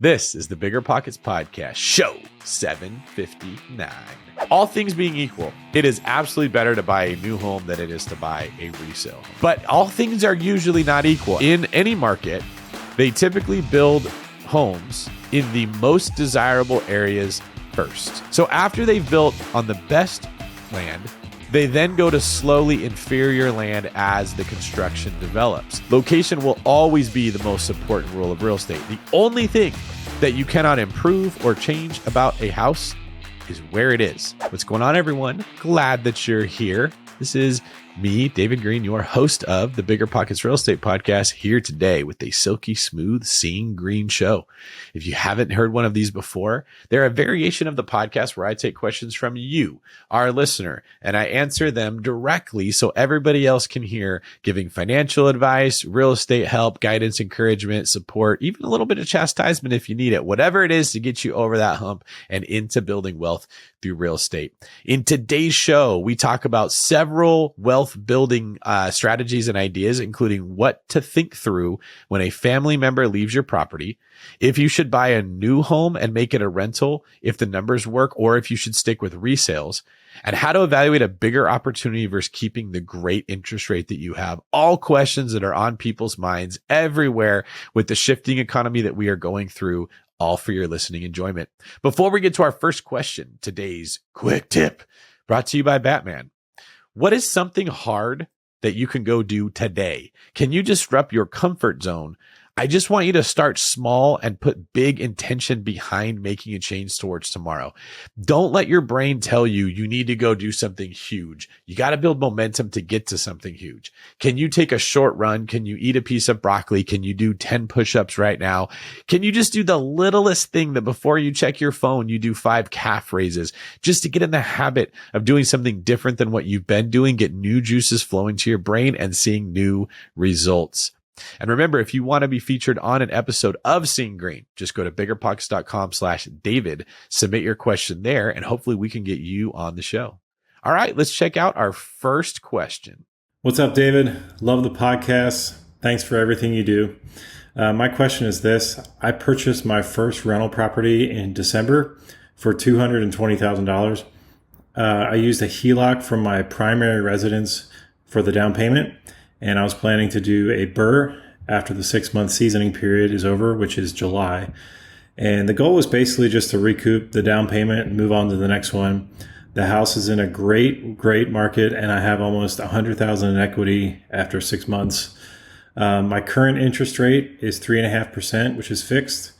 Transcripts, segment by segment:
This is the Bigger Pockets Podcast, show 759. All things being equal, it is absolutely better to buy a new home than it is to buy a resale home. But all things are usually not equal. In any market, they typically build homes in the most desirable areas first. So after they've built on the best land, they then go to slowly inferior land as the construction develops. Location will always be the most important rule of real estate. The only thing that you cannot improve or change about a house is where it is. What's going on, everyone? Glad that you're here. This is me, David Greene, your host of the BiggerPockets Real Estate Podcast, here today with a silky smooth Seeing Greene show. If you haven't heard one of these before, they're a variation of the podcast where I take questions from you, our listener, and I answer them directly so everybody else can hear, giving financial advice, real estate help, guidance, encouragement, support, even a little bit of chastisement if you need it, whatever it is to get you over that hump and into building wealth through real estate. In today's show, we talk about several wealth building strategies and ideas, including what to think through when a family member leaves your property, if you should buy a new home and make it a rental, if the numbers work, or if you should stick with resales, and how to evaluate a bigger opportunity versus keeping the great interest rate that you have. All questions that are on people's minds everywhere with the shifting economy that we are going through, all for your listening enjoyment. Before we get to our first question, today's quick tip brought to you by Batman. What is something hard that you can go do today? Can you disrupt your comfort zone? I just want you to start small and put big intention behind making a change towards tomorrow. Don't let your brain tell you you need to go do something huge. You got to build momentum to get to something huge. Can you take a short run? Can you eat a piece of broccoli? Can you do 10 push-ups right now? Can you just do the littlest thing that before you check your phone, you do 5 calf raises just to get in the habit of doing something different than what you've been doing, get new juices flowing to your brain and seeing new results. And remember, if you want to be featured on an episode of Seeing Greene, just go to biggerpockets.com/David, submit your question there, and hopefully we can get you on the show. All right, let's check out our first question. What's up, David? Love the podcast. Thanks for everything you do. My question is this. I purchased my first rental property in December for $220,000. I used a HELOC from my primary residence for the down payment. And I was planning to do a BRRRR after the 6-month seasoning period is over, which is July. And the goal was basically just to recoup the down payment and move on to the next one. The house is in a great market, and I have almost $100,000 in equity after 6 months. My current interest rate is 3.5%, which is fixed.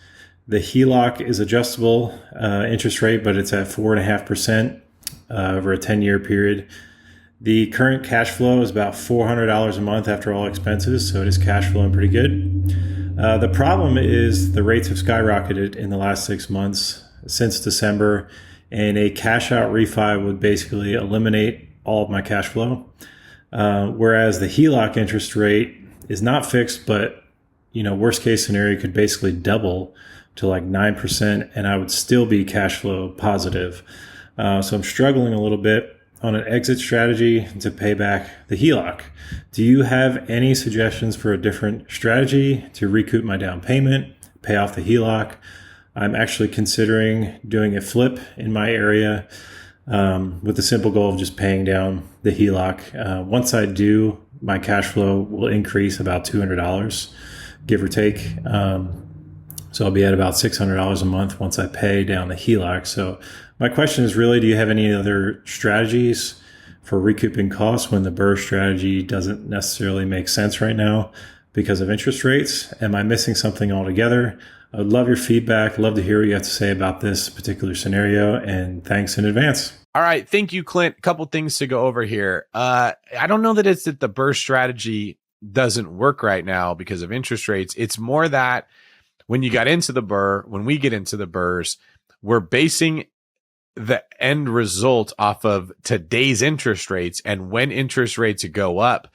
The HELOC is adjustable interest rate, but it's at 4.5% over a 10-year period. The current cash flow is about $400 a month after all expenses, so it is cash flowing pretty good. The problem is the rates have skyrocketed in the last 6 months since December, and a cash out refi would basically eliminate all of my cash flow. Whereas the HELOC interest rate is not fixed, but worst case scenario could basically double to like 9%, and I would still be cash flow positive. So I'm struggling a little bit on an exit strategy to pay back the HELOC. Do you have any suggestions for a different strategy to recoup my down payment, pay off the HELOC? I'm actually considering doing a flip in my area with the simple goal of just paying down the HELOC. Once I do, my cash flow will increase about $200, give or take. So I'll be at about $600 a month once I pay down the HELOC. So my question is really, do you have any other strategies for recouping costs when the BRRRR strategy doesn't necessarily make sense right now because of interest rates? Am I missing something altogether? I would love your feedback. Love to hear what you have to say about this particular scenario, and thanks in advance. All right. Thank you, Clint. A couple things to go over here. I don't know that it's that the BRRRR strategy doesn't work right now because of interest rates. It's more that when you got into the BRRRR, when we get into the BRRRRs, we're basing the end result off of today's interest rates. And when interest rates go up,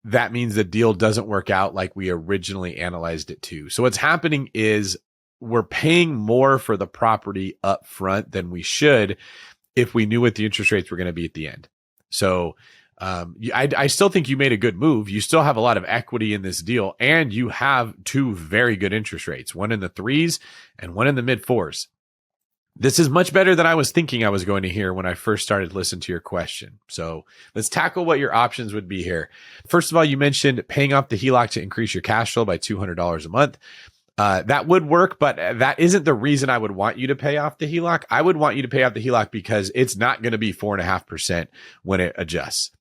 that means the deal doesn't work out like we originally analyzed it to. So what's happening is we're paying more for the property up front than we should if we knew what the interest rates were going to be at the end. So I still think you made a good move. You still have a lot of equity in this deal, and you have two very good interest rates, one in the 3s and one in the mid 4s. This is much better than I was thinking I was going to hear when I first started listening to your question. So let's tackle what your options would be here. First of all, you mentioned paying off the HELOC to increase your cash flow by $200 a month. That would work, but that isn't the reason I would want you to pay off the HELOC. I would want you to pay off the HELOC because it's not going to be 4.5% when it adjusts.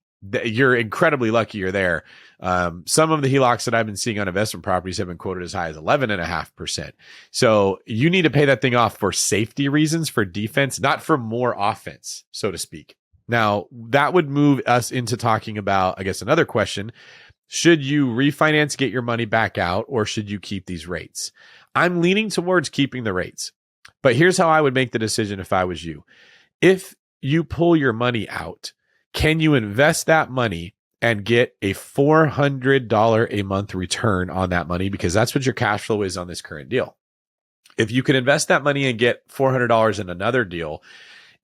You're incredibly lucky you're there. Some of the HELOCs that I've been seeing on investment properties have been quoted as high as 11.5%. So you need to pay that thing off for safety reasons, for defense, not for more offense, so to speak. Now, that would move us into talking about, I guess, another question. Should you refinance, get your money back out, or should you keep these rates? I'm leaning towards keeping the rates, but here's how I would make the decision if I was you. If you pull your money out, can you invest that money and get a $400 a month return on that money? Because that's what your cash flow is on this current deal. If you can invest that money and get $400 in another deal,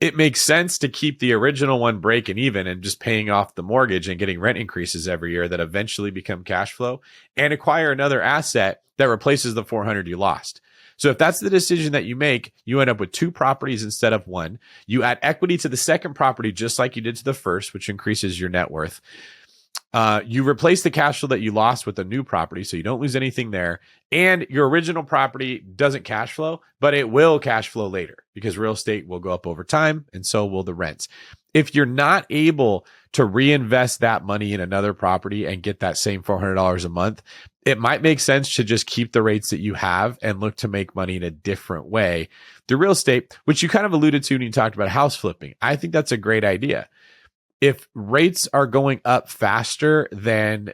it makes sense to keep the original one breaking even and just paying off the mortgage and getting rent increases every year that eventually become cash flow, and acquire another asset that replaces the 400 you lost. So if that's the decision that you make, you end up with 2 properties instead of 1. You add equity to the second property, just like you did to the first, which increases your net worth. You replace the cash flow that you lost with a new property, so you don't lose anything there. And your original property doesn't cash flow, but it will cash flow later because real estate will go up over time, and so will the rents. If you're not able to reinvest that money in another property and get that same $400 a month, it might make sense to just keep the rates that you have and look to make money in a different way through real estate, which you kind of alluded to when you talked about house flipping. I think that's a great idea. If rates are going up faster than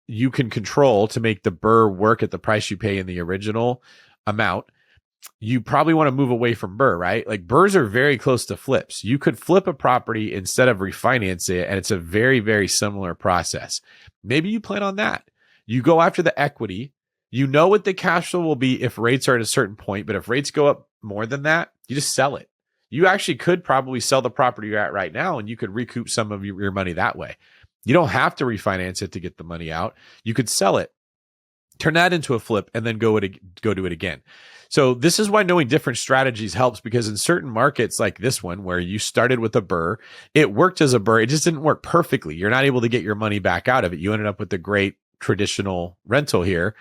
you can control to make the BRRRR work at the price you pay in the original amount, you probably want to move away from BRRRR, right? Like BRRRRs are very close to flips. You could flip a property instead of refinance it, and it's a very, very similar process. Maybe you plan on that. You go after the equity. You know what the cash flow will be if rates are at a certain point, but if rates go up more than that, you just sell it. You actually could probably sell the property you're at right now, and you could recoup some of your money that way. You don't have to refinance it to get the money out. You could sell it, turn that into a flip, and then go do it again. So this is why knowing different strategies helps, because in certain markets like this one, where you started with a BRRRR, it worked as a BRRRR. It just didn't work perfectly. You're not able to get your money back out of it. You ended up with a great traditional rental here.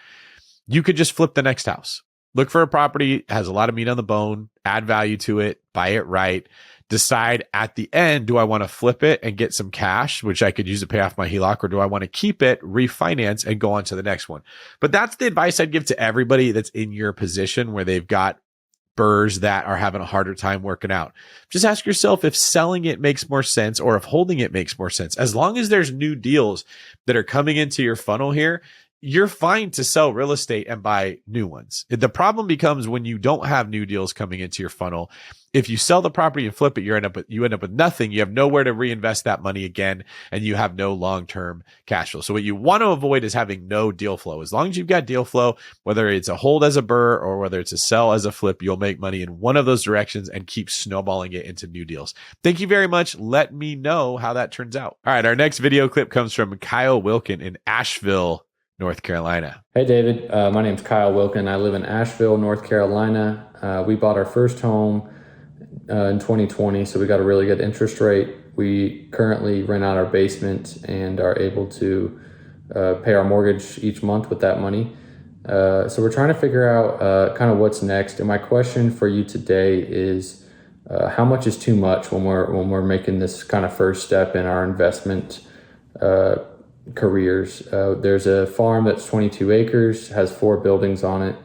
You could just flip the next house. Look for a property that has a lot of meat on the bone, add value to it, buy it right, decide at the end, do I want to flip it and get some cash, which I could use to pay off my HELOC, or do I want to keep it, refinance, and go on to the next one? But that's the advice I'd give to everybody that's in your position where they've got BRRRRs that are having a harder time working out. Just ask yourself if selling it makes more sense or if holding it makes more sense. As long as there's new deals that are coming into your funnel here, you're fine to sell real estate and buy new ones. The problem becomes when you don't have new deals coming into your funnel. If you sell the property and flip it, you end up with nothing. You have nowhere to reinvest that money again, and you have no long-term cash flow. So what you want to avoid is having no deal flow. As long as you've got deal flow, whether it's a hold as a BRRRR or whether it's a sell as a flip, you'll make money in one of those directions and keep snowballing it into new deals. Thank you very much. Let me know how that turns out. All right, our next video clip comes from Kyle Wilkin in Asheville, North Carolina. Hey, David. My name's Kyle Wilkin. I live in Asheville, North Carolina. We bought our first home in 2020, so we got a really good interest rate. We currently rent out our basement and are able to pay our mortgage each month with that money. So we're trying to figure out kind of what's next. And my question for you today is how much is too much when we're making this kind of first step in our investment careers. There's a farm that's 22 acres, has 4 buildings on it.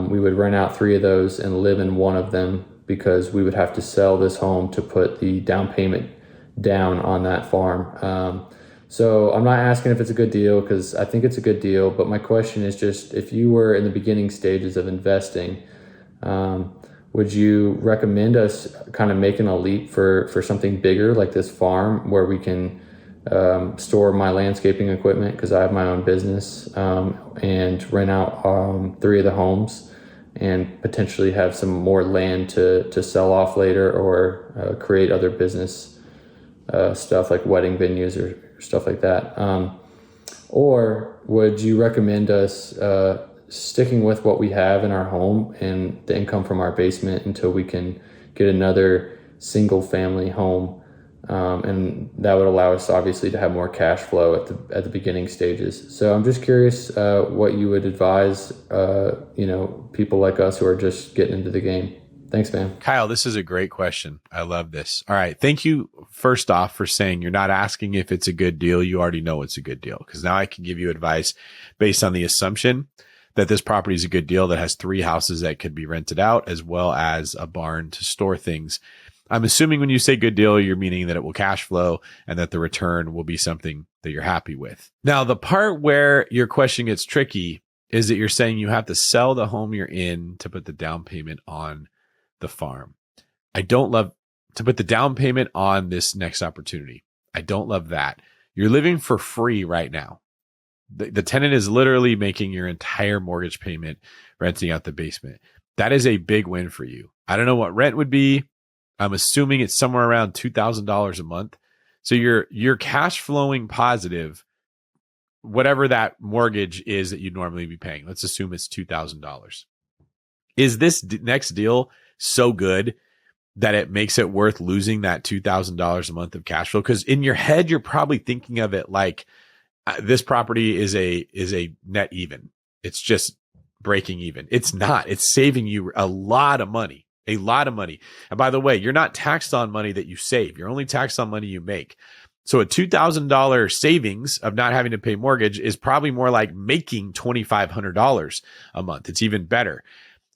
We would rent out 3 of those and live in one of them because we would have to sell this home to put the down payment down on that farm. So I'm not asking if it's a good deal, because I think it's a good deal, but my question is just, if you were in the beginning stages of investing, would you recommend us kind of making a leap for something bigger like this farm, where we can store my landscaping equipment, because I have my own business, and rent out 3 of the homes and potentially have some more land to sell off later, or create other business stuff like wedding venues or stuff like that. Or would you recommend us sticking with what we have in our home and the income from our basement until we can get another single family home? And that would allow us obviously to have more cash flow at the beginning stages. So I'm just curious what you would advise, people like us who are just getting into the game. Thanks, man. Kyle, this is a great question. I love this. All right. Thank you first off for saying you're not asking if it's a good deal. You already know it's a good deal, because now I can give you advice based on the assumption that this property is a good deal that has 3 houses that could be rented out, as well as a barn to store things. I'm assuming when you say good deal, you're meaning that it will cash flow and that the return will be something that you're happy with. Now, the part where your question gets tricky is that you're saying you have to sell the home you're in to put the down payment on the farm. I don't love to put the down payment on this next opportunity. I don't love that. You're living for free right now. The tenant is literally making your entire mortgage payment, renting out the basement. That is a big win for you. I don't know what rent would be. I'm assuming it's somewhere around $2,000 a month. So you're cash flowing positive, whatever that mortgage is that you'd normally be paying. Let's assume it's $2,000. Is this next deal so good that it makes it worth losing that $2,000 a month of cash flow? Because in your head, you're probably thinking of it like this property is a net even. It's just breaking even. It's not. It's saving you a lot of money. A lot of money. And by the way, you're not taxed on money that you save. You're only taxed on money you make. So a $2,000 savings of not having to pay mortgage is probably more like making $2,500 a month. It's even better.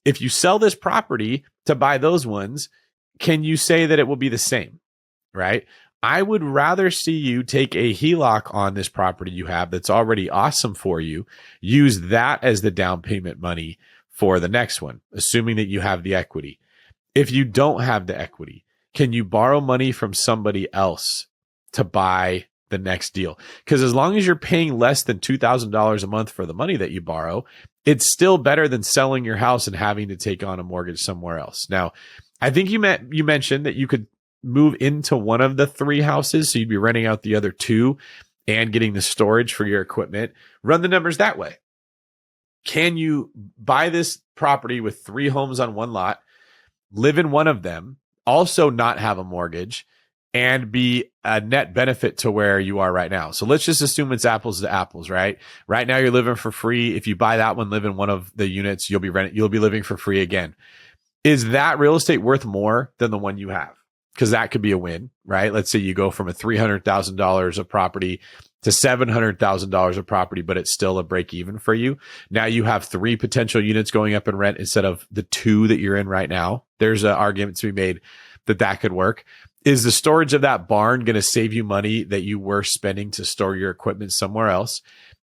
If you sell this property to buy those ones, can you say that it will be the same, right? I would rather see you take a HELOC on this property you have that's already awesome for you. Use that as the down payment money for the next one, assuming that you have the equity. If you don't have the equity, can you borrow money from somebody else to buy the next deal? Because as long as you're paying less than $2,000 a month for the money that you borrow, it's still better than selling your house and having to take on a mortgage somewhere else. Now, I think you mentioned that you could move into one of the 3 houses, so you'd be renting out the other 2 and getting the storage for your equipment. Run the numbers that way. Can you buy this property with 3 homes on one lot, live in one of them, also not have a mortgage, and be a net benefit to where you are right now? So let's just assume it's apples to apples, right? Right now you're living for free. If you buy that one, live in one of the units, you'll be living for free again. Is that real estate worth more than the one you have? Because that could be a win, right? Let's say you go from a $300,000 of property to $700,000 of property, but it's still a break even for you. Now you have 3 potential units going up in rent instead of the 2 that you're in right now. There's an argument to be made that could work. Is the storage of that barn going to save you money that you were spending to store your equipment somewhere else?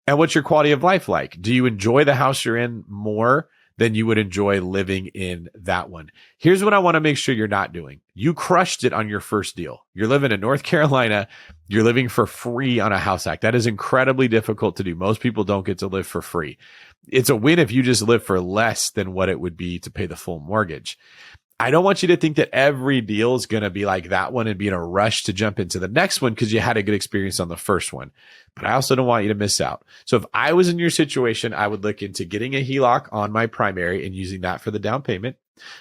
And what's your quality of life like? Do you enjoy the house you're in more than you would enjoy living in that one? Here's what I want to make sure you're not doing. You crushed it on your first deal. You're living in North Carolina. You're living for free on a house hack. That is incredibly difficult to do. Most people don't get to live for free. It's a win if you just live for less than what it would be to pay the full mortgage. I don't want you to think that every deal is going to be like that one and be in a rush to jump into the next one because you had a good experience on the first one. But I also don't want you to miss out. So if I was in your situation, I would look into getting a HELOC on my primary and using that for the down payment.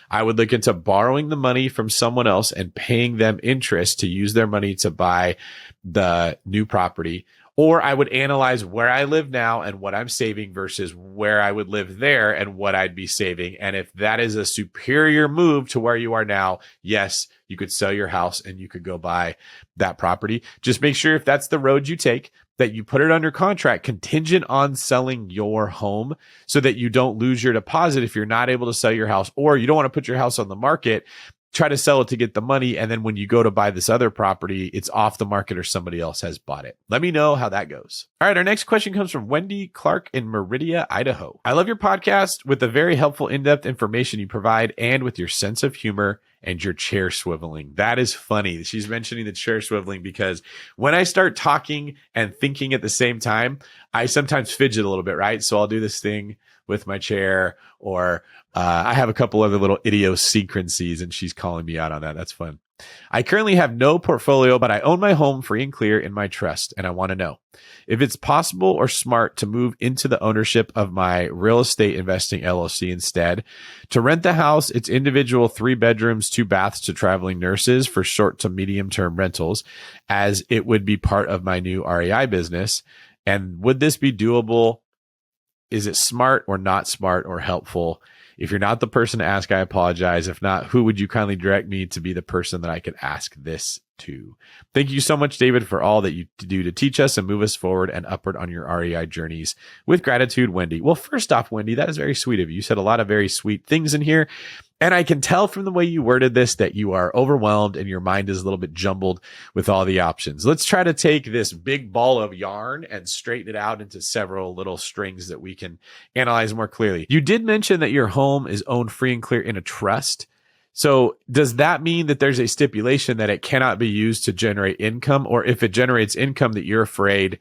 I would look into borrowing the money from someone else and paying them interest to use their money to buy the new property. Or I would analyze where I live now and what I'm saving versus where I would live there and what I'd be saving. And if that is a superior move to where you are now, yes, you could sell your house and you could go buy that property. Just make sure if that's the road you take, that you put it under contract contingent on selling your home so that you don't lose your deposit if you're not able to sell your house, or you don't want to put your house on the market, try to sell it to get the money. And then when you go to buy this other property, it's off the market or somebody else has bought it. Let me know how that goes. All right. Our next question comes from Wendy Clark in Meridia, Idaho. I love your podcast with the very helpful in-depth information you provide and with your sense of humor and your chair swiveling. That is funny. She's mentioning the chair swiveling because when I start talking and thinking at the same time, I sometimes fidget a little bit, right? So I'll do this thing with my chair, or I have a couple other little idiosyncrasies, and she's calling me out on that. That's fun. I currently have no portfolio, but I own my home free and clear in my trust, and I want to know if it's possible or smart to move into the ownership of my real estate investing LLC instead, to rent the house, its individual 3 bedrooms, 2 baths to traveling nurses for short to medium term rentals, as it would be part of my new REI business. And would this be doable? Is it smart or not smart or helpful? If you're not the person to ask, I apologize. If not, who would you kindly direct me to be the person that I could ask this to? Thank you so much, David, for all that you do to teach us and move us forward and upward on your REI journeys. With gratitude, Wendy. Well, first off, Wendy, that is very sweet of you. You said a lot of very sweet things in here. And I can tell from the way you worded this that you are overwhelmed and your mind is a little bit jumbled with all the options. Let's try to take this big ball of yarn and straighten it out into several little strings that we can analyze more clearly. You did mention that your home is owned free and clear in a trust. So does that mean that there's a stipulation that it cannot be used to generate income? Or if it generates income, that you're afraid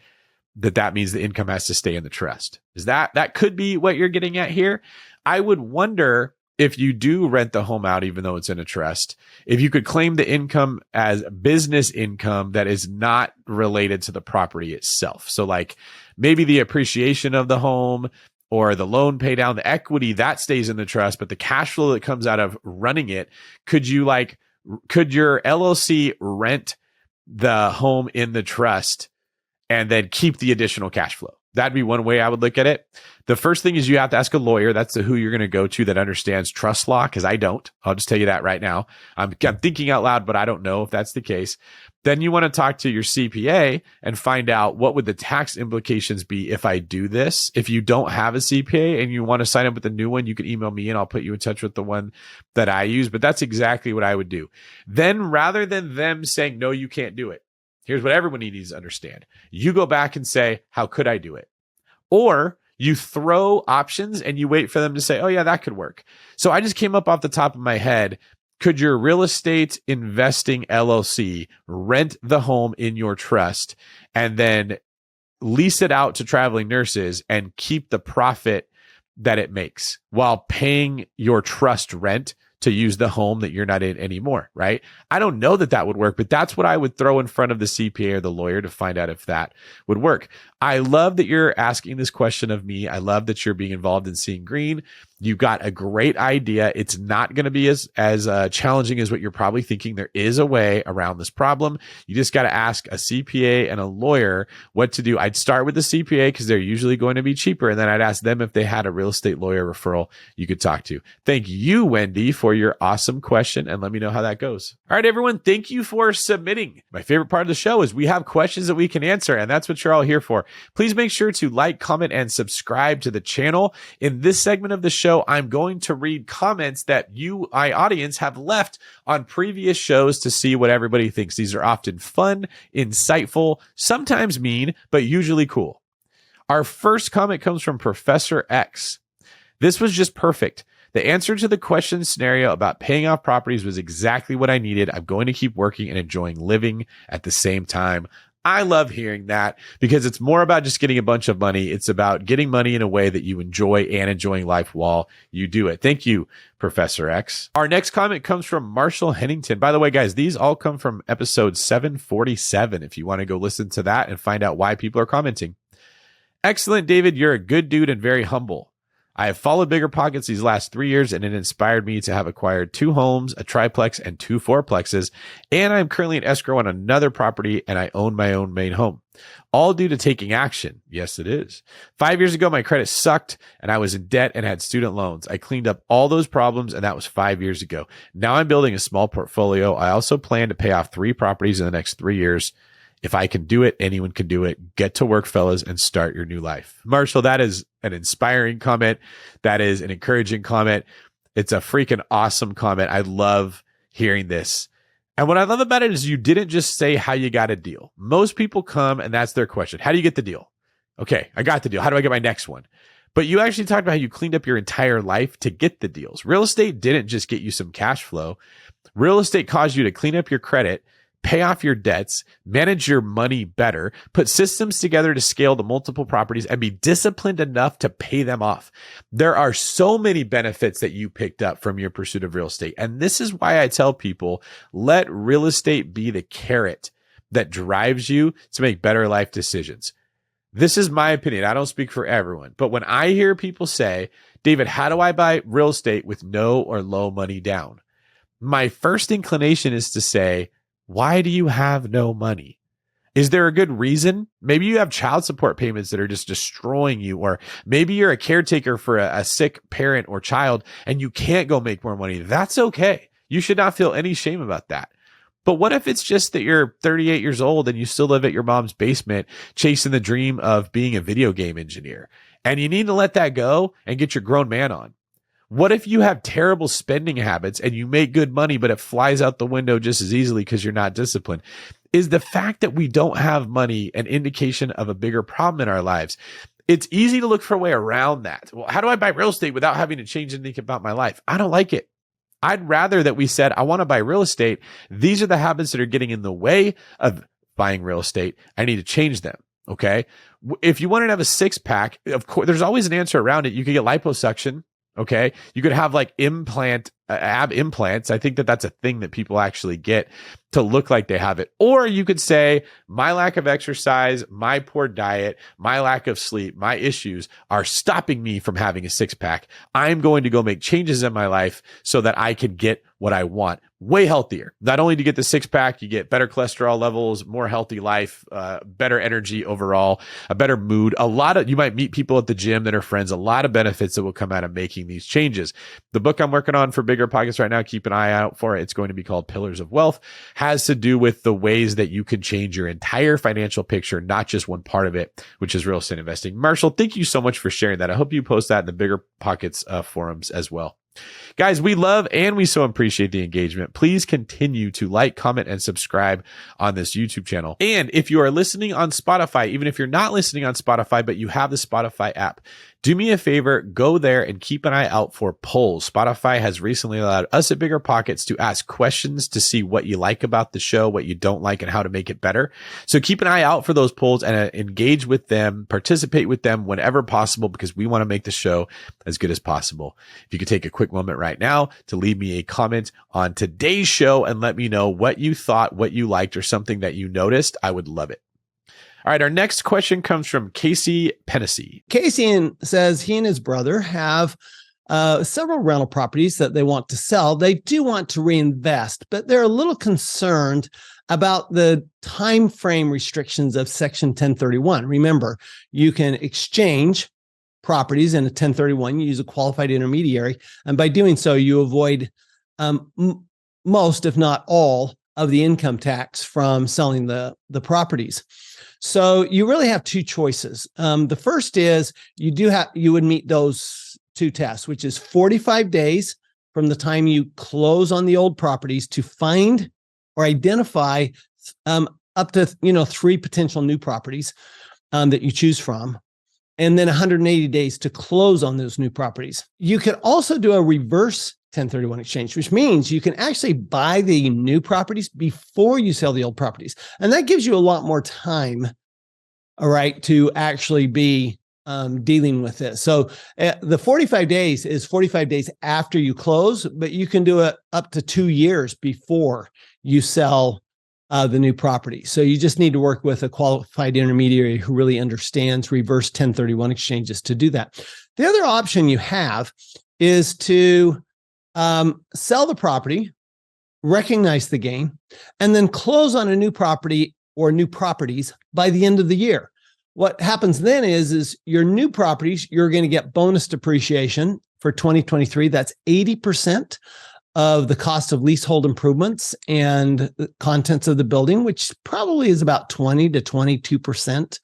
that means the income has to stay in the trust? Is that could be what you're getting at here? I would wonder, if you do rent the home out, even though it's in a trust, if you could claim the income as business income that is not related to the property itself. So like maybe the appreciation of the home or the loan pay down, the equity that stays in the trust, but the cash flow that comes out of running it, could your LLC rent the home in the trust and then keep the additional cash flow? That'd be one way I would look at it. The first thing is you have to ask a lawyer. That's who you're going to go to that understands trust law, because I don't. I'll just tell you that right now. I'm thinking out loud, but I don't know if that's the case. Then you want to talk to your CPA and find out what would the tax implications be if I do this. If you don't have a CPA and you want to sign up with a new one, you can email me and I'll put you in touch with the one that I use. But that's exactly what I would do. Then rather than them saying, no, you can't do it, here's what everyone needs to understand. You go back and say, how could I do it? Or you throw options and you wait for them to say, oh yeah, that could work. So I just came up off the top of my head. Could your real estate investing LLC rent the home in your trust and then lease it out to traveling nurses and keep the profit that it makes while paying your trust rent to use the home that you're not in anymore, right? I don't know that would work, but that's what I would throw in front of the CPA or the lawyer to find out if that would work. I love that you're asking this question of me. I love that you're being involved in Seeing Greene. You've got a great idea. It's not going to be as challenging as what you're probably thinking. There is a way around this problem. You just got to ask a CPA and a lawyer what to do. I'd start with the CPA because they're usually going to be cheaper. And then I'd ask them if they had a real estate lawyer referral you could talk to. Thank you, Wendy, for your awesome question. And let me know how that goes. All right, everyone. Thank you for submitting. My favorite part of the show is we have questions that we can answer. And that's what you're all here for. Please make sure to like, comment, and subscribe to the channel. In this segment of the show, I'm going to read comments that you, my audience, have left on previous shows to see what everybody thinks. These are often fun, insightful, sometimes mean, but usually cool. Our first comment comes from Professor X. This was just perfect. The answer to the question scenario about paying off properties was exactly what I needed. I'm going to keep working and enjoying living at the same time. I love hearing that because it's more about just getting a bunch of money. It's about getting money in a way that you enjoy and enjoying life while you do it. Thank you, Professor X. Our next comment comes from Marshall Hennington. By the way, guys, these all come from episode 747. If you want to go listen to that and find out why people are commenting. Excellent, David. You're a good dude and very humble. I have followed BiggerPockets these last 3 years, and it inspired me to have acquired 2 homes, a triplex, and 2 fourplexes. And I'm currently in escrow on another property, and I own my own main home. All due to taking action. Yes, it is. 5 years ago, my credit sucked, and I was in debt and had student loans. I cleaned up all those problems, and that was 5 years ago. Now I'm building a small portfolio. I also plan to pay off 3 properties in the next 3 years. If I can do it, anyone can do it. Get to work, fellas, and start your new life. Marshall, that is an inspiring comment. That is an encouraging comment. It's a freaking awesome comment. I love hearing this. And what I love about it is you didn't just say how you got a deal. Most people come and that's their question. How do you get the deal? Okay, I got the deal. How do I get my next one? But you actually talked about how you cleaned up your entire life to get the deals. Real estate didn't just get you some cash flow. Real estate caused you to clean up your credit, pay off your debts, manage your money better, put systems together to scale to multiple properties, and be disciplined enough to pay them off. There are so many benefits that you picked up from your pursuit of real estate. And this is why I tell people, let real estate be the carrot that drives you to make better life decisions. This is my opinion. I don't speak for everyone. But when I hear people say, David, how do I buy real estate with no or low money down? My first inclination is to say, why do you have no money? Is there a good reason? Maybe you have child support payments that are just destroying you, or maybe you're a caretaker for a sick parent or child and you can't go make more money. That's okay. You should not feel any shame about that. But what if it's just that you're 38 years old and you still live at your mom's basement chasing the dream of being a video game engineer, and you need to let that go and get your grown man on? What if you have terrible spending habits and you make good money, but it flies out the window just as easily because you're not disciplined? Is the fact that we don't have money an indication of a bigger problem in our lives? It's easy to look for a way around that. Well, how do I buy real estate without having to change anything about my life? I don't like it. I'd rather that we said, I want to buy real estate. These are the habits that are getting in the way of buying real estate. I need to change them. Okay. If you wanted to have a six pack, of course, there's always an answer around it. You could get liposuction. Okay. You could have like ab implants. I think that that's a thing that people actually get to look like they have it. Or you could say, my lack of exercise, my poor diet, my lack of sleep, my issues are stopping me from having a six pack. I'm going to go make changes in my life so that I can get what I want. Way healthier. Not only to get the six pack, you get better cholesterol levels, more healthy life, better energy overall, a better mood. You might meet people at the gym that are friends, a lot of benefits that will come out of making these changes. The book I'm working on for BiggerPockets right now, keep an eye out for it. It's going to be called Pillars of Wealth, has to do with the ways that you can change your entire financial picture, not just one part of it, which is real estate investing. Marshall, thank you so much for sharing that. I hope you post that in the BiggerPockets forums as well. Guys, we love and we so appreciate the engagement. Please continue to like, comment, and subscribe on this YouTube channel. And if you are listening on Spotify, even if you're not listening on Spotify, but you have the Spotify app, do me a favor, go there and keep an eye out for polls. Spotify has recently allowed us at BiggerPockets to ask questions to see what you like about the show, what you don't like, and how to make it better. So keep an eye out for those polls and engage with them, participate with them whenever possible, because we want to make the show as good as possible. If you could take a quick moment right now to leave me a comment on today's show and let me know what you thought, what you liked, or something that you noticed, I would love it. All right, our next question comes from Casey Pennessy. Casey says he and his brother have several rental properties that they want to sell. They do want to reinvest, but they're a little concerned about the time frame restrictions of Section 1031. Remember, you can exchange properties in a 1031. You use a qualified intermediary, and by doing so, you avoid most, if not all, of the income tax from selling the properties. So you really have two choices. The first is you would meet those two tests, which is 45 days from the time you close on the old properties to find or identify up to 3 potential new properties that you choose from, and then 180 days to close on those new properties. You could also do a reverse 1031 exchange, which means you can actually buy the new properties before you sell the old properties. And that gives you a lot more time, all right, to actually be dealing with this. So the 45 days is 45 days after you close, but you can do it up to 2 years before you sell the new property. So you just need to work with a qualified intermediary who really understands reverse 1031 exchanges to do that. The other option you have is to sell the property, recognize the gain, and then close on a new property or new properties by the end of the year. What happens then is your new properties, you're going to get bonus depreciation for 2023. That's 80% of the cost of leasehold improvements and the contents of the building, which probably is about 20 to 22%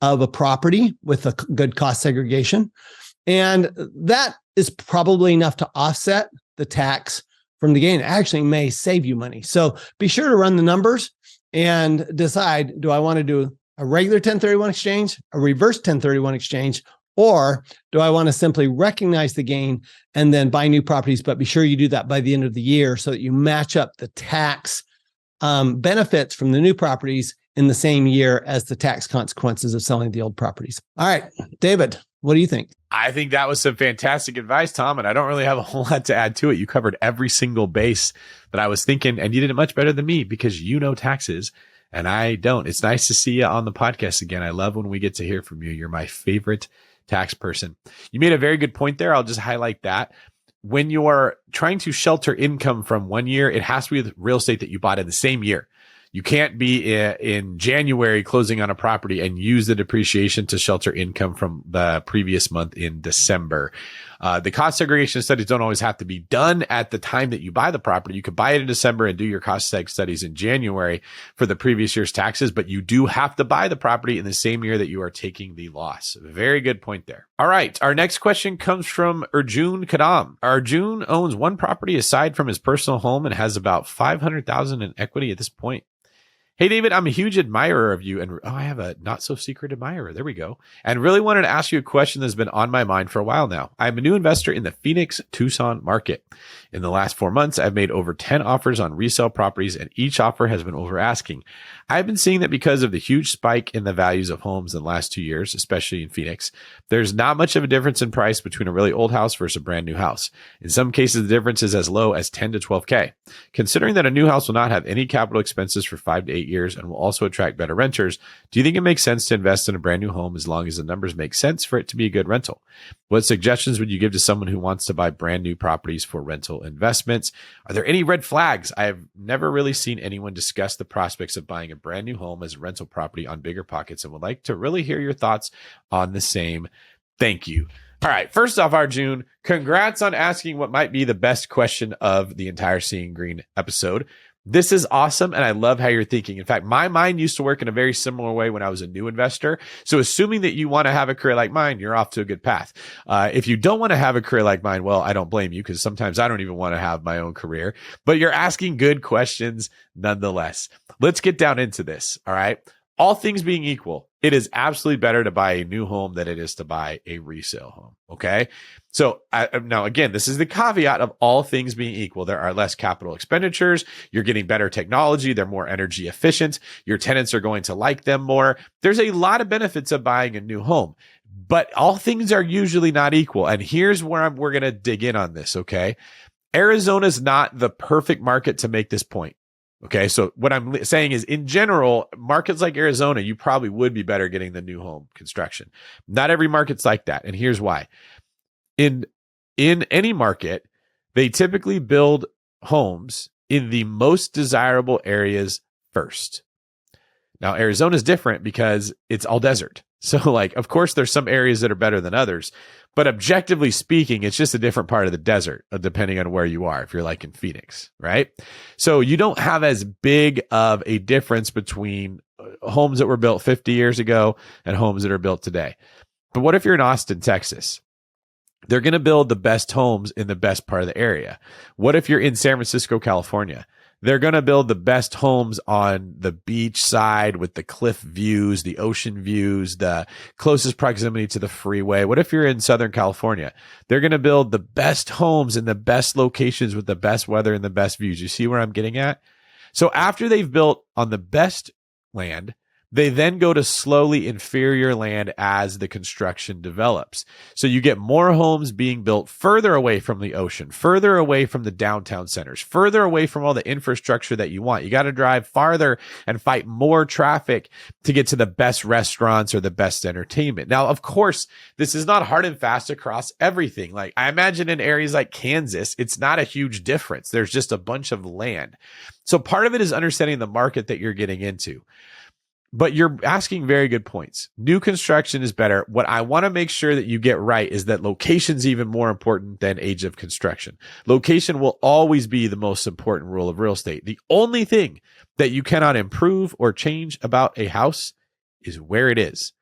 of a property with a good cost segregation. And that is probably enough to offset the tax from the gain. It actually may save you money. So be sure to run the numbers and decide, do I want to do a regular 1031 exchange, a reverse 1031 exchange, or do I want to simply recognize the gain and then buy new properties? But be sure you do that by the end of the year so that you match up the tax benefits from the new properties in the same year as the tax consequences of selling the old properties. All right, David, what do you think? I think that was some fantastic advice, Tom, and I don't really have a whole lot to add to it. You covered every single base that I was thinking, and you did it much better than me because you know taxes and I don't. It's nice to see you on the podcast again. I love when we get to hear from you. You're my favorite tax person. You made a very good point there. I'll just highlight that. When you are trying to shelter income from one year, it has to be with real estate that you bought in the same year. You can't be in January closing on a property and use the depreciation to shelter income from the previous month in December. The cost segregation studies don't always have to be done at the time that you buy the property. You could buy it in December and do your cost seg studies in January for the previous year's taxes, but you do have to buy the property in the same year that you are taking the loss. Very good point there. All right. Our next question comes from Arjun Kadam. Arjun owns one property aside from his personal home and has about $500,000 in equity at this point. Hey, David, I'm a huge admirer of you. And I have a not so secret admirer. There we go. And really wanted to ask you a question that's been on my mind for a while now. I'm a new investor in the Phoenix, Tucson market. In the last 4 months, I've made over 10 offers on resale properties, and each offer has been over asking. I've been seeing that because of the huge spike in the values of homes in the last 2 years, especially in Phoenix, there's not much of a difference in price between a really old house versus a brand new house. In some cases, the difference is as low as 10 to 12K. Considering that a new house will not have any capital expenses for 5 to 8 years and will also attract better renters, do you think it makes sense to invest in a brand new home as long as the numbers make sense for it to be a good rental? What suggestions would you give to someone who wants to buy brand new properties for rental investments? Are there any red flags? I have never really seen anyone discuss the prospects of buying a brand new home as a rental property on BiggerPockets and would like to really hear your thoughts on the same. Thank you. All right. First off, Arjun, congrats on asking what might be the best question of the entire Seeing Greene episode. This is awesome, and I love how you're thinking. In fact, my mind used to work in a very similar way when I was a new investor. So assuming that you want to have a career like mine, you're off to a good path. If you don't want to have a career like mine, well, I don't blame you because sometimes I don't even want to have my own career. But you're asking good questions nonetheless. Let's get down into this, all right? All things being equal, it is absolutely better to buy a new home than it is to buy a resale home, okay? So now, again, this is the caveat of all things being equal. There are less capital expenditures. You're getting better technology. They're more energy efficient. Your tenants are going to like them more. There's a lot of benefits of buying a new home, but all things are usually not equal. And here's where we're going to dig in on this, okay? Arizona's not the perfect market to make this point. Okay, so what I'm saying is, in general, markets like Arizona, you probably would be better getting the new home construction. Not every market's like that, and here's why. In any market, they typically build homes in the most desirable areas first. Now, Arizona's different because it's all desert. So, of course, there's some areas that are better than others, but objectively speaking, it's just a different part of the desert, depending on where you are, if you're like in Phoenix, right? So you don't have as big of a difference between homes that were built 50 years ago and homes that are built today. But what if you're in Austin, Texas? They're going to build the best homes in the best part of the area. What if you're in San Francisco, California? They're going to build the best homes on the beach side with the cliff views, the ocean views, the closest proximity to the freeway. What if you're in Southern California? They're going to build the best homes in the best locations with the best weather and the best views. You see where I'm getting at? So after they've built on the best land, they then go to slowly inferior land as the construction develops. So you get more homes being built further away from the ocean, further away from the downtown centers, further away from all the infrastructure that you want. You got to drive farther and fight more traffic to get to the best restaurants or the best entertainment. Now, of course, this is not hard and fast across everything. Like I imagine in areas like Kansas, it's not a huge difference. There's just a bunch of land. So part of it is understanding the market that you're getting into. But you're asking very good points. New construction is better. What I want to make sure that you get right is that location's even more important than age of construction. Location will always be the most important rule of real estate. The only thing that you cannot improve or change about a house is where it is.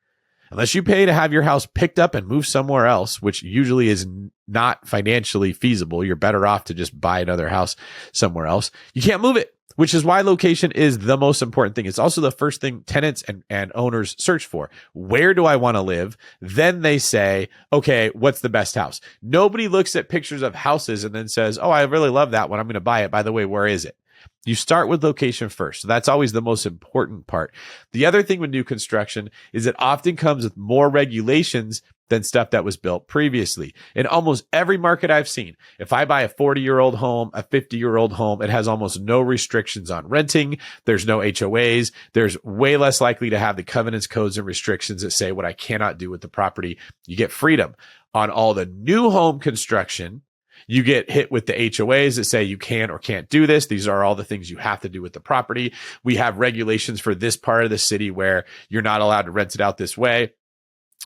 Unless you pay to have your house picked up and moved somewhere else, which usually is not financially feasible, you're better off to just buy another house somewhere else. You can't move it, which is why location is the most important thing. It's also the first thing tenants and owners search for. Where do I want to live? Then they say, okay, what's the best house? Nobody looks at pictures of houses and then says, oh, I really love that one. I'm going to buy it. By the way, where is it? You start with location first. So that's always the most important part. The other thing with new construction is it often comes with more regulations than stuff that was built previously. In almost every market I've seen, if I buy a 40-year-old home, a 50-year-old home, it has almost no restrictions on renting. There's no HOAs. There's way less likely to have the covenants, codes, and restrictions that say what I cannot do with the property. You get freedom. On all the new home construction, you get hit with the HOAs that say you can or can't do this. These are all the things you have to do with the property. We have regulations for this part of the city where you're not allowed to rent it out this way.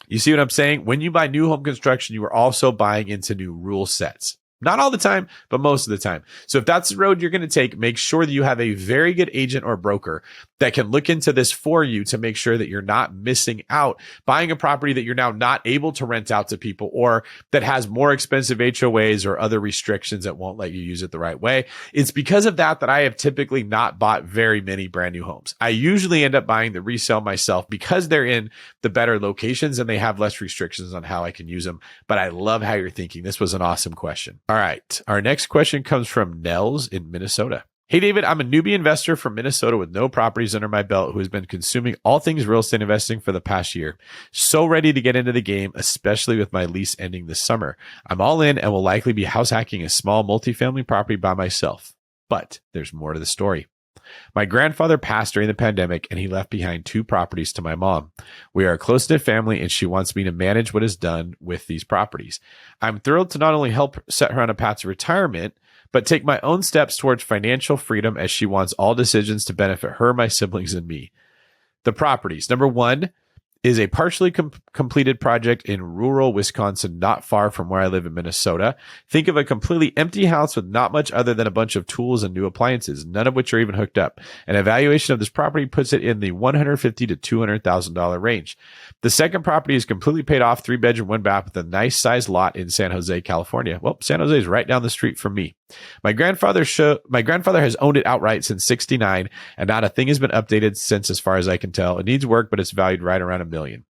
You see what I'm saying? When you buy new home construction, you are also buying into new rule sets. Not all the time, but most of the time. So if that's the road you're going to take, make sure that you have a very good agent or broker that can look into this for you to make sure that you're not missing out buying a property that you're now not able to rent out to people, or that has more expensive HOAs or other restrictions that won't let you use it the right way. It's because of that I have typically not bought very many brand new homes. I usually end up buying the resale myself because they're in the better locations and they have less restrictions on how I can use them. But I love how you're thinking. This was an awesome question. All right. Our next question comes from Nels in Minnesota. Hey, David, I'm a newbie investor from Minnesota with no properties under my belt who has been consuming all things real estate investing for the past year. So ready to get into the game, especially with my lease ending this summer. I'm all in and will likely be house hacking a small multifamily property by myself. But there's more to the story. My grandfather passed during the pandemic and he left behind 2 properties to my mom. We are a close-knit family and she wants me to manage what is done with these properties. I'm thrilled to not only help set her on a path to retirement, but take my own steps towards financial freedom as she wants all decisions to benefit her, my siblings, and me. The properties. Number 1 is a partially completed project in rural Wisconsin, not far from where I live in Minnesota. Think of a completely empty house with not much other than a bunch of tools and new appliances, none of which are even hooked up. An evaluation of this property puts it in the $150,000 to $200,000 range. The second property is completely paid off, 3-bedroom, 1-bath with a nice sized lot in San Jose, California. Well, San Jose is right down the street from me. My grandfather has owned it outright since '69, and not a thing has been updated since, as far as I can tell. It needs work, but it's valued right around $1 million.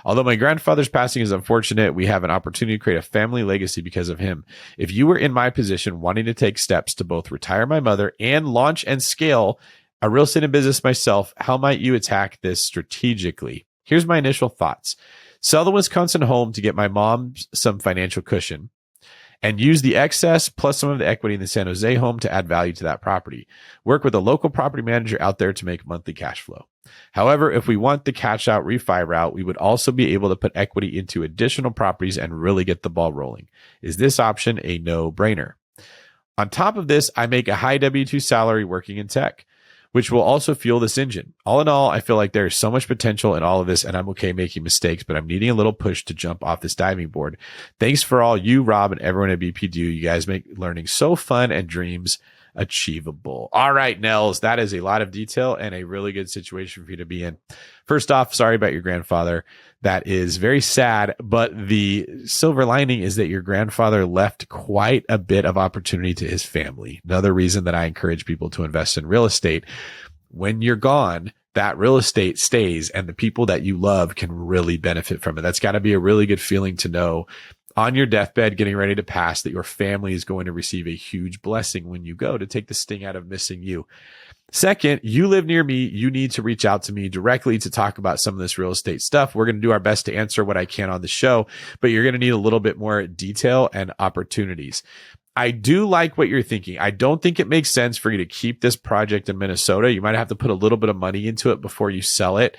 Although my grandfather's passing is unfortunate, we have an opportunity to create a family legacy because of him. If you were in my position wanting to take steps to both retire my mother and launch and scale a real estate and business myself, how might you attack this strategically? Here's my initial thoughts. Sell the Wisconsin home to get my mom some financial cushion, and use the excess plus some of the equity in the San Jose home to add value to that property. Work with a local property manager out there to make monthly cash flow. However, if we want the cash out refi route, we would also be able to put equity into additional properties and really get the ball rolling. Is this option a no-brainer? On top of this, I make a high W-2 salary working in tech, which will also fuel this engine. All in all, I feel like there is so much potential in all of this, and I'm okay making mistakes, but I'm needing a little push to jump off this diving board. Thanks for all you, Rob, and everyone at BP do. You guys make learning so fun and dreams achievable. All right, Nels, that is a lot of detail and a really good situation for you to be in. First off, sorry about your grandfather. That is very sad, but the silver lining is that your grandfather left quite a bit of opportunity to his family. Another reason that I encourage people to invest in real estate. When you're gone, that real estate stays and the people that you love can really benefit from it. That's got to be a really good feeling to know on your deathbed, getting ready to pass, that your family is going to receive a huge blessing when you go, to take the sting out of missing you. Second, you live near me. You need to reach out to me directly to talk about some of this real estate stuff. We're going to do our best to answer what I can on the show, but you're going to need a little bit more detail and opportunities. I do like what you're thinking. I don't think it makes sense for you to keep this project in Minnesota. You might have to put a little bit of money into it before you sell it,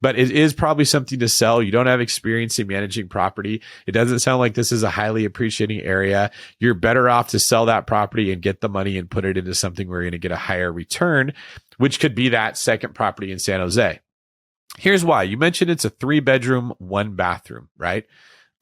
but it is probably something to sell. You don't have experience in managing property. It doesn't sound like this is a highly appreciating area. You're better off to sell that property and get the money and put it into something where you're going to get a higher return, which could be that second property in San Jose. Here's why. You mentioned it's a 3-bedroom, 1-bathroom, right?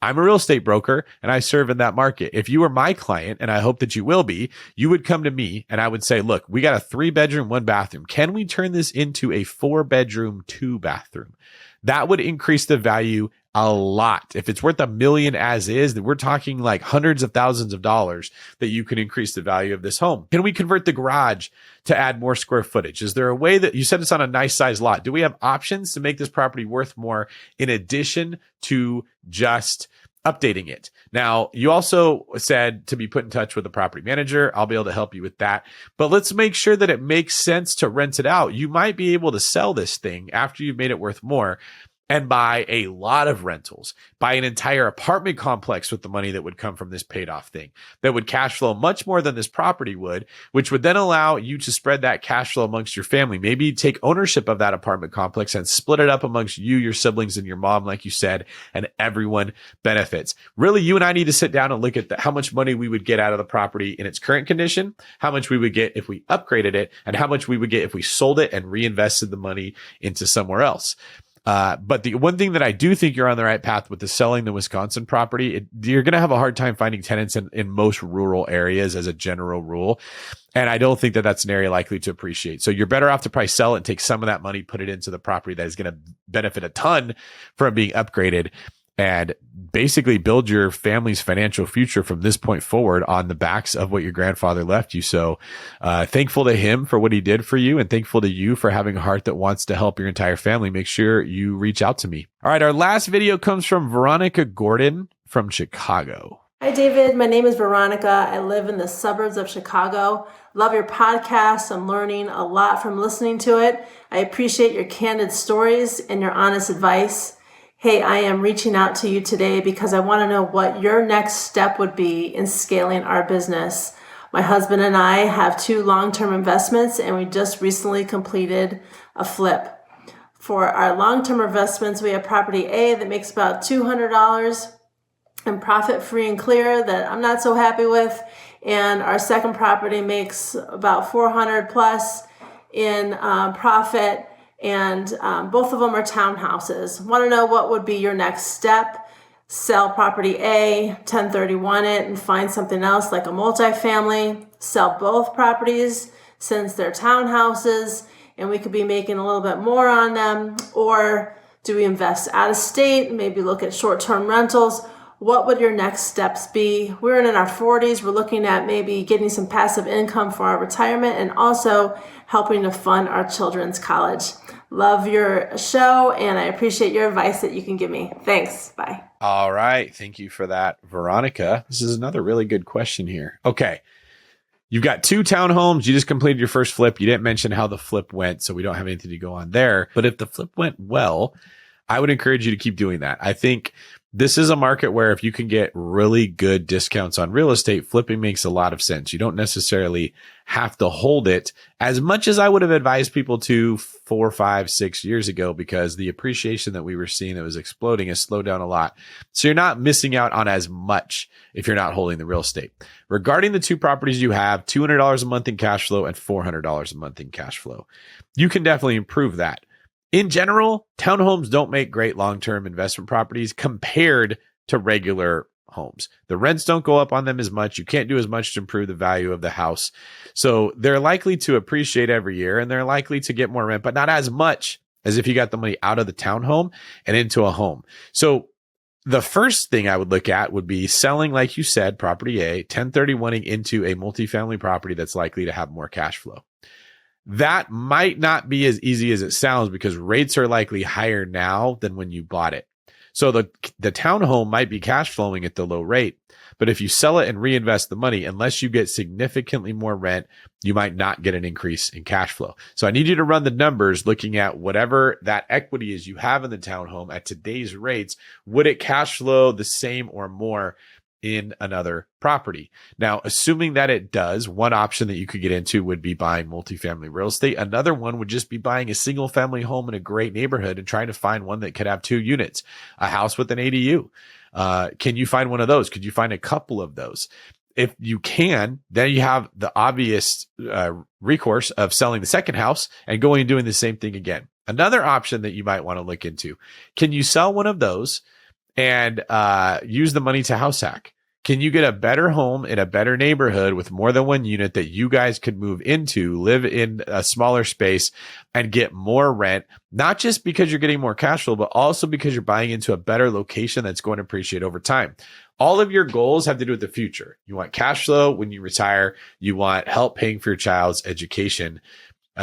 I'm a real estate broker and I serve in that market. If you were my client, and I hope that you will be, you would come to me and I would say, look, we got a 3-bedroom, 1-bathroom. Can we turn this into a 4-bedroom, 2-bathroom? That would increase the value a lot. If it's worth $1 million as is, then we're talking like hundreds of thousands of dollars that you can increase the value of this home. Can we convert the garage to add more square footage? Is there a way that you said it's on a nice size lot? Do we have options to make this property worth more in addition to just updating it. Now, you also said to be put in touch with a property manager. I'll be able to help you with that. But let's make sure that it makes sense to rent it out. You might be able to sell this thing after you've made it worth more and buy a lot of rentals, buy an entire apartment complex with the money that would come from this paid off thing that would cash flow much more than this property would, which would then allow you to spread that cash flow amongst your family. Maybe take ownership of that apartment complex and split it up amongst you, your siblings, and your mom, like you said, and everyone benefits. Really, you and I need to sit down and look at how much money we would get out of the property in its current condition, how much we would get if we upgraded it, and how much we would get if we sold it and reinvested the money into somewhere else. But the one thing that I do think you're on the right path with the selling the Wisconsin property, you're going to have a hard time finding tenants in most rural areas as a general rule. And I don't think that that's an area likely to appreciate. So you're better off to probably sell it and take some of that money, put it into the property that is going to benefit a ton from being upgraded, and basically build your family's financial future from this point forward on the backs of what your grandfather left you. So thankful to him for what he did for you, and thankful to you for having a heart that wants to help your entire family. Make sure you reach out to me. All right, our last video comes from Veronica Gordon from Chicago. Hi, David. My name is Veronica. I live in the suburbs of Chicago. Love your podcast. I'm learning a lot from listening to it. I appreciate your candid stories and your honest advice. Hey, I am reaching out to you today because I want to know what your next step would be in scaling our business. My husband and I have 2 long-term investments, and we just recently completed a flip. For our long-term investments, we have property A that makes about $200 and profit free and clear that I'm not so happy with. And our second property makes about $400 plus in profit. And both of them are townhouses. Want to know what would be your next step? Sell property A, 1031 it, and find something else like a multifamily. Sell both properties since they're townhouses, and we could be making a little bit more on them. Or do we invest out of state? Maybe look at short-term rentals. What would your next steps be? We're in our 40s. We're looking at maybe getting some passive income for our retirement and also helping to fund our children's college. Love your show, and I appreciate your advice that you can give me. Thanks. Bye. All right. Thank you for that, Veronica. This is another really good question here. Okay. You've got 2 townhomes. You just completed your first flip. You didn't mention how the flip went, so we don't have anything to go on there. But if the flip went well, I would encourage you to keep doing that. I think this is a market where if you can get really good discounts on real estate, flipping makes a lot of sense. You don't necessarily have to hold it as much as I would have advised people to 4, 5, 6 years ago, because the appreciation that we were seeing that was exploding has slowed down a lot. So you're not missing out on as much if you're not holding the real estate. Regarding the 2 properties you have, $200 a month in cash flow and $400 a month in cash flow, you can definitely improve that. In general, townhomes don't make great long-term investment properties compared to regular homes. The rents don't go up on them as much. You can't do as much to improve the value of the house. So they're likely to appreciate every year, and they're likely to get more rent, but not as much as if you got the money out of the townhome and into a home. So the first thing I would look at would be selling, like you said, property A, 1031ing into a multifamily property that's likely to have more cash flow. That might not be as easy as it sounds because rates are likely higher now than when you bought it. So the townhome might be cash flowing at the low rate, but if you sell it and reinvest the money, unless you get significantly more rent, you might not get an increase in cash flow. So I need you to run the numbers looking at whatever that equity is you have in the townhome at today's rates. Would it cash flow the same or more in another property? Now, assuming that it does, one option that you could get into would be buying multifamily real estate. Another one would just be buying a single family home in a great neighborhood and trying to find one that could have 2 units, a house with an ADU. Can you find one of those? Could you find a couple of those? If you can, then you have the obvious recourse of selling the second house and going and doing the same thing again. Another option that you might want to look into, can you sell one of those and use the money to house hack? Can you get a better home in a better neighborhood with more than 1 unit that you guys could move into, live in a smaller space, and get more rent? Not just because you're getting more cash flow, but also because you're buying into a better location that's going to appreciate over time. All of your goals have to do with the future. You want cash flow when you retire. You want help paying for your child's education.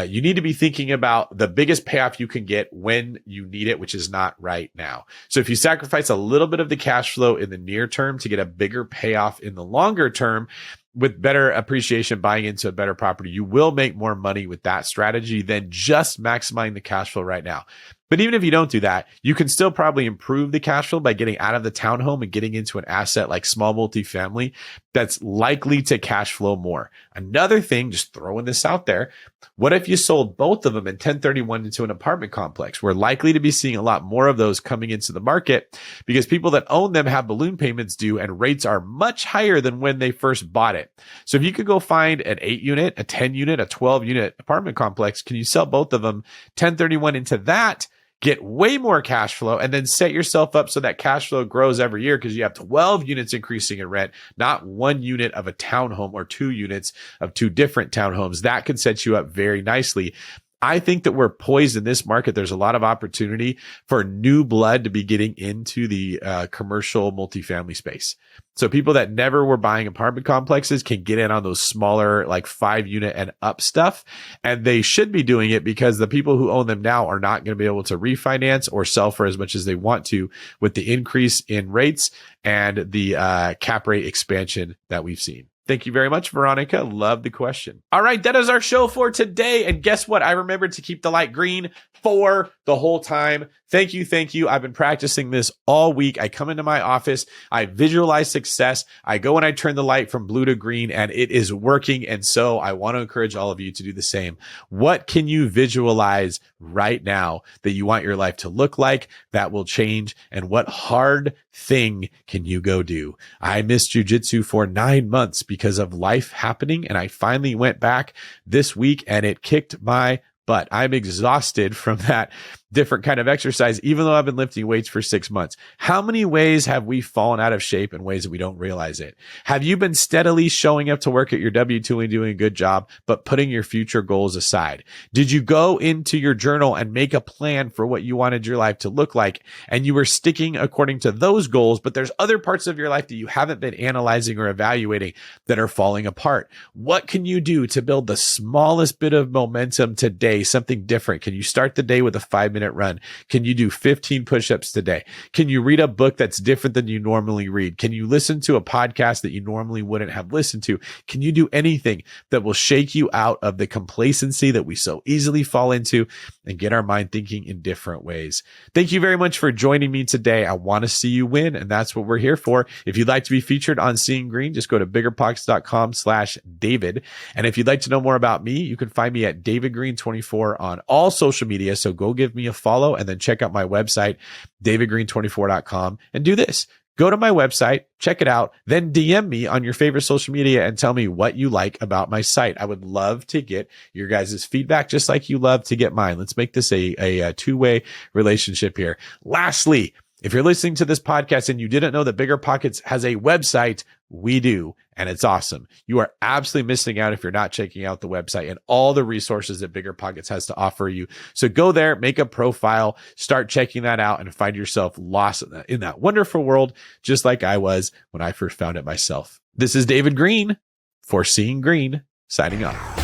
You need to be thinking about the biggest payoff you can get when you need it, which is not right now. So if you sacrifice a little bit of the cash flow in the near term to get a bigger payoff in the longer term, with better appreciation buying into a better property, you will make more money with that strategy than just maximizing the cash flow right now. But even if you don't do that, you can still probably improve the cash flow by getting out of the townhome and getting into an asset like small multifamily that's likely to cash flow more. Another thing, just throwing this out there, what if you sold both of them in 1031 into an apartment complex? We're likely to be seeing a lot more of those coming into the market because people that own them have balloon payments due and rates are much higher than when they first bought it. So if you could go find an 8 unit, a 10 unit, a 12 unit apartment complex, can you sell both of them 1031 into that? Get way more cash flow and then set yourself up so that cash flow grows every year because you have 12 units increasing in rent, not 1 unit of a townhome or 2 units of 2 different townhomes. That could set you up very nicely. I think that we're poised in this market. There's a lot of opportunity for new blood to be getting into the commercial multifamily space. So people that never were buying apartment complexes can get in on those smaller, like 5 unit and up stuff. And they should be doing it because the people who own them now are not going to be able to refinance or sell for as much as they want to with the increase in rates and the cap rate expansion that we've seen. Thank you very much, Veronica. Love the question. All right, that is our show for today. And guess what? I remembered to keep the light green for the whole time. Thank you. Thank you. I've been practicing this all week. I come into my office. I visualize success. I go and I turn the light from blue to green and it is working. And so I want to encourage all of you to do the same. What can you visualize right now that you want your life to look like that will change? And what hard thing can you go do? I missed jujitsu for 9 months because of life happening. And I finally went back this week and it kicked my butt. I'm exhausted from that different kind of exercise, even though I've been lifting weights for 6 months. How many ways have we fallen out of shape in ways that we don't realize it? Have you been steadily showing up to work at your W-2 and doing a good job, but putting your future goals aside? Did you go into your journal and make a plan for what you wanted your life to look like? And you were sticking according to those goals, but there's other parts of your life that you haven't been analyzing or evaluating that are falling apart. What can you do to build the smallest bit of momentum today? Something different. Can you start the day with a 5-minute run? Can you do 15 push-ups today? Can you read a book that's different than you normally read? Can you listen to a podcast that you normally wouldn't have listened to? Can you do anything that will shake you out of the complacency that we so easily fall into and get our mind thinking in different ways? Thank you very much for joining me today. I want to see you win, and that's what we're here for. If you'd like to be featured on Seeing Greene, just go to biggerpockets.com/David. And if you'd like to know more about me, you can find me at DavidGreene24 on all social media. So go give me a follow and then check out my website, davidgreen24.com, and do this. Go to my website, check it out, then DM me on your favorite social media and tell me what you like about my site. I would love to get your guys' feedback just like you love to get mine. Let's make this a two-way relationship here. Lastly, if you're listening to this podcast and you didn't know that BiggerPockets has a website, we do, and it's awesome. You are absolutely missing out if you're not checking out the website and all the resources that BiggerPockets has to offer you. So go there, make a profile, start checking that out, and find yourself lost in that wonderful world, just like I was when I first found it myself. This is David Greene for Seeing Greene, signing off.